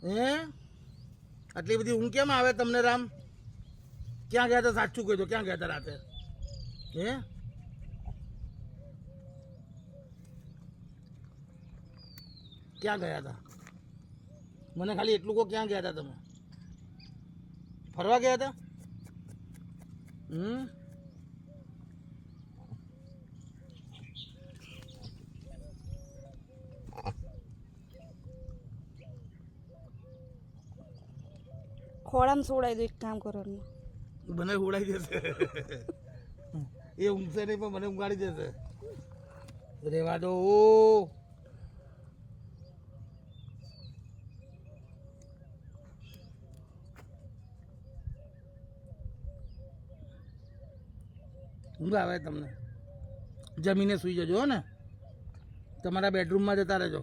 હે આટલી બધી ઊંઘ કેમ આવે તમને રામ? ક્યાં ગયા હતા સાચું કહી દો, ક્યાં ગયા હતા રાતે? હે ક્યાં ગયા હતા? મને ખાલી એટલું કહો, ક્યાં ગયા હતા તમે? ફરવા ગયા હતા? ખોળામાં સોડાઈ દો, એક કામ કરો ને. મને ઉડાઈ જશે. એ ઊંઘશે નહીં પણ મને ઊંઘાડી જશે. રેવા દો. ઊંઘ આવે તમને? જમીને સૂઈ જજો ને, તમારા બેડરૂમમાં જતા રહેજો.